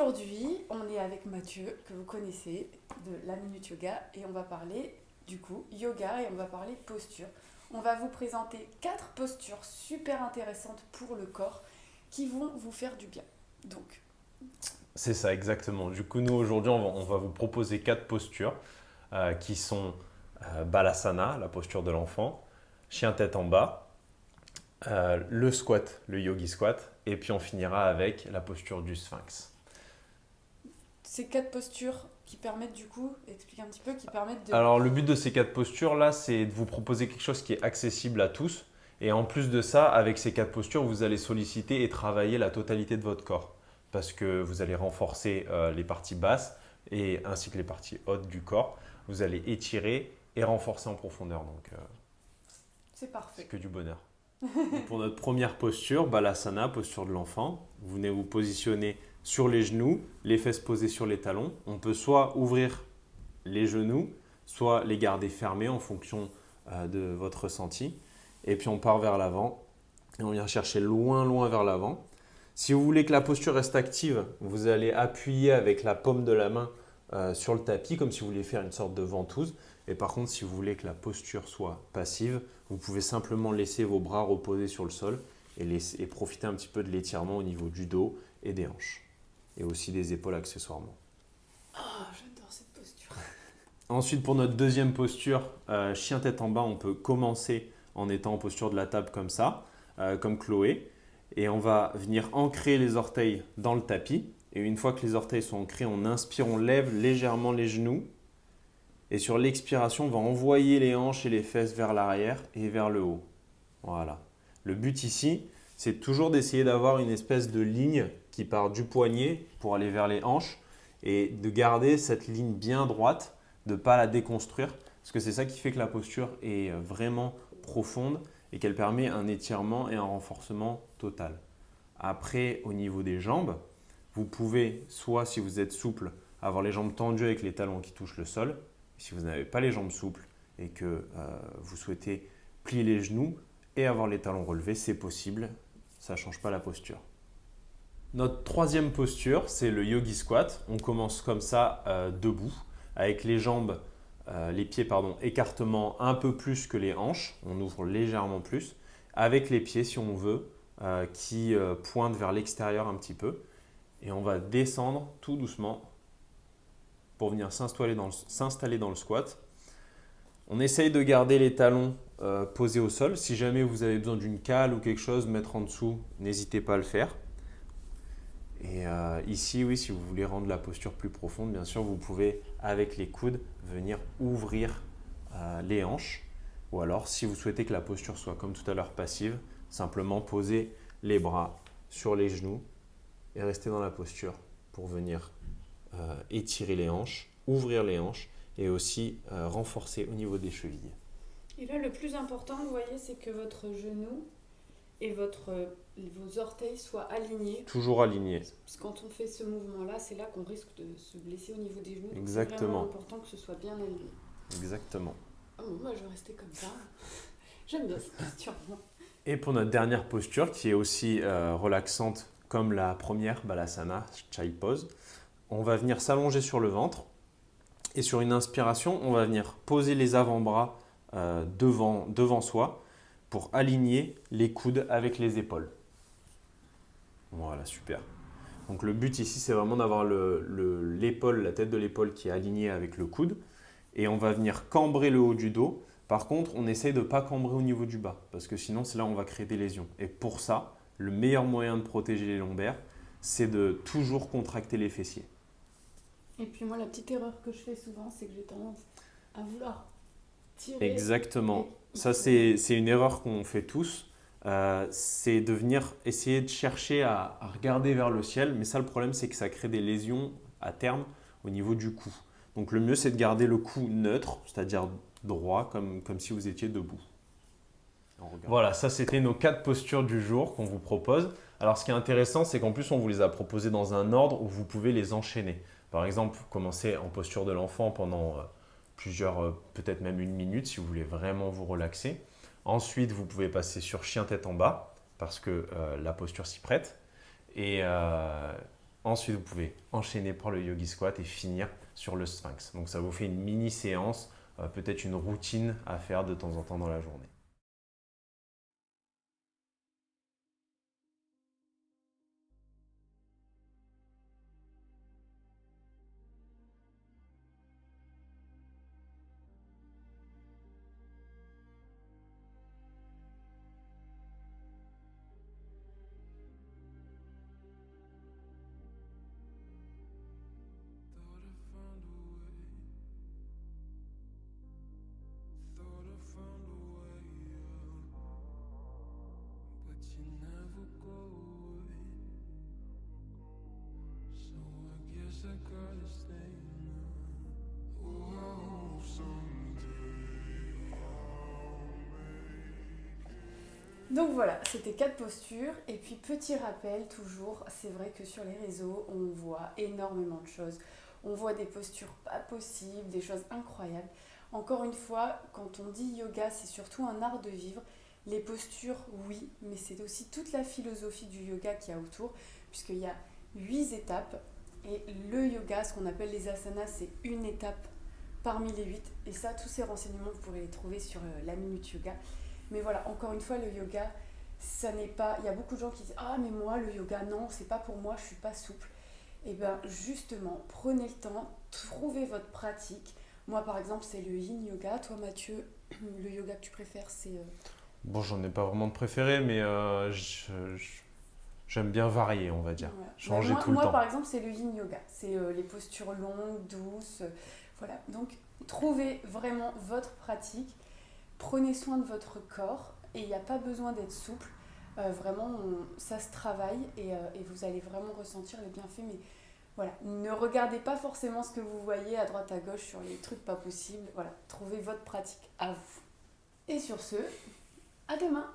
Aujourd'hui, on est avec Mathieu, que vous connaissez, de la Minute Yoga, et on va parler du coup yoga et on va parler posture. On va vous présenter 4 postures super intéressantes pour le corps qui vont vous faire du bien. Donc, C'est ça, exactement. Du coup, nous, aujourd'hui, on va vous proposer 4 postures qui sont Balasana, la posture de l'enfant, chien tête en bas, le squat, le yogi squat, et puis on finira avec la posture du sphinx. ces 4 postures qui permettent du coup, explique un petit peu, qui permettent de... Alors, le but de ces 4 postures-là, c'est de vous proposer quelque chose qui est accessible à tous. Et en plus de ça, avec ces 4 postures, vous allez solliciter et travailler la totalité de votre corps. Parce que vous allez renforcer les parties basses et ainsi que les parties hautes du corps. Vous allez étirer et renforcer en profondeur. Donc, C'est c'est parfait. que du bonheur. Donc, pour notre première posture, Balasana, posture de l'enfant, vous venez vous positionner sur les genoux, les fesses posées sur les talons. On peut soit ouvrir les genoux, soit les garder fermés en fonction de votre ressenti. Et puis on part vers l'avant et on vient chercher loin, loin vers l'avant. Si vous voulez que la posture reste active, vous allez appuyer avec la paume de la main sur le tapis, comme si vous vouliez faire une sorte de ventouse. Et par contre, si vous voulez que la posture soit passive, vous pouvez simplement laisser vos bras reposer sur le sol et profiter un petit peu de l'étirement au niveau du dos et des hanches. Et aussi des épaules accessoirement. Oh, j'adore cette posture. Ensuite, pour notre deuxième posture, chien tête en bas, on peut commencer en étant en posture de la table comme ça, comme Chloé. Et on va venir ancrer les orteils dans le tapis. Et une fois que les orteils sont ancrés, on inspire, on lève légèrement les genoux. Et sur l'expiration, on va envoyer les hanches et les fesses vers l'arrière et vers le haut. Voilà. Le but ici, c'est toujours d'essayer d'avoir une espèce de ligne qui part du poignet pour aller vers les hanches et de garder cette ligne bien droite, de ne pas la déconstruire, parce que c'est ça qui fait que la posture est vraiment profonde et qu'elle permet un étirement et un renforcement total. Après, au niveau des jambes, vous pouvez, soit si vous êtes souple, avoir les jambes tendues avec les talons qui touchent le sol. Si vous n'avez pas les jambes souples et que vous souhaitez plier les genoux et avoir les talons relevés, c'est possible, ça ne change pas la posture. Notre troisième posture, c'est le yogi squat. On commence comme ça, debout, avec les pieds écartement un peu plus que les hanches. On ouvre légèrement plus, avec les pieds, si on veut, qui pointent vers l'extérieur un petit peu. Et on va descendre tout doucement pour venir s'installer dans le squat. On essaye de garder les talons posés au sol. Si jamais vous avez besoin d'une cale ou quelque chose, mettre en dessous, n'hésitez pas à le faire. Et ici, oui, si vous voulez rendre la posture plus profonde, bien sûr, vous pouvez, avec les coudes, venir ouvrir les hanches. Ou alors, si vous souhaitez que la posture soit comme tout à l'heure passive, simplement poser les bras sur les genoux et rester dans la posture pour venir étirer les hanches, ouvrir les hanches et aussi renforcer au niveau des chevilles. Et là, le plus important, vous voyez, c'est que votre genou et vos orteils soient alignés. Toujours aligné. Parce que quand on fait ce mouvement-là, c'est là qu'on risque de se blesser au niveau des genoux. Donc c'est Exactement. vraiment important que ce soit bien aligné. Exactement. Ah bon, moi je vais rester comme ça. J'aime bien cette posture. Et pour notre dernière posture, qui est aussi relaxante comme la première, Balasana, Chai Pose, on va venir s'allonger sur le ventre. Et sur une inspiration, on va venir poser les avant-bras devant soi pour aligner les coudes avec les épaules. Voilà, super. Donc le but ici, c'est vraiment d'avoir l'épaule, la tête de l'épaule qui est alignée avec le coude. Et on va venir cambrer le haut du dos. Par contre, on essaye de ne pas cambrer au niveau du bas, parce que sinon, c'est là où on va créer des lésions. Et pour ça, le meilleur moyen de protéger les lombaires, c'est de toujours contracter les fessiers. Et puis moi, la petite erreur que je fais souvent, c'est que j'ai tendance à vouloir tirer. Exactement. Et Ça, c'est une erreur qu'on fait tous. C'est de venir essayer de chercher à regarder vers le ciel. Mais ça, le problème, c'est que ça crée des lésions à terme au niveau du cou. Donc, le mieux, c'est de garder le cou neutre, c'est-à-dire droit, comme si vous étiez debout. Voilà, ça, c'était nos 4 postures du jour qu'on vous propose. Alors, ce qui est intéressant, c'est qu'en plus, on vous les a proposées dans un ordre où vous pouvez les enchaîner. Par exemple, commencer en posture de l'enfant pendant plusieurs, peut-être même 1 minute si vous voulez vraiment vous relaxer. Ensuite, vous pouvez passer sur chien tête en bas parce que la posture s'y prête. Et Ensuite, vous pouvez enchaîner par le yogi squat et finir sur le sphinx. Donc ça vous fait une mini séance, peut-être une routine à faire de temps en temps dans la journée. Donc voilà, c'était 4 postures. Et puis petit rappel, toujours, c'est vrai que sur les réseaux, on voit énormément de choses. On voit des postures pas possibles, des choses incroyables. Encore une fois, quand on dit yoga, c'est surtout un art de vivre. Les postures, oui, mais c'est aussi toute la philosophie du yoga qu'il y a autour, puisqu'il y a 8 étapes. Et le yoga, ce qu'on appelle les asanas, c'est une étape parmi les 8. Et ça, tous ces renseignements, vous pourrez les trouver sur la Minute Yoga. Mais voilà, encore une fois, le yoga, ça n'est pas... Il y a beaucoup de gens qui disent « Ah, mais moi, le yoga, non, c'est pas pour moi, je suis pas souple. » Et bien, justement, prenez le temps, trouvez votre pratique. Moi, par exemple, c'est le yin yoga. Toi, Mathieu, le yoga que tu préfères, c'est... Bon, j'en ai pas vraiment de préféré, mais j'aime bien varier, on va dire. Voilà. Changer moi, tout le temps. par exemple, c'est le yin yoga. C'est les postures longues, douces. Voilà. Donc, trouvez vraiment votre pratique. Prenez soin de votre corps et il n'y a pas besoin d'être souple. Vraiment, ça se travaille et vous allez vraiment ressentir les bienfaits. Mais voilà, ne regardez pas forcément ce que vous voyez à droite à gauche sur les trucs pas possibles. Voilà, trouvez votre pratique à vous. Et sur ce, à demain!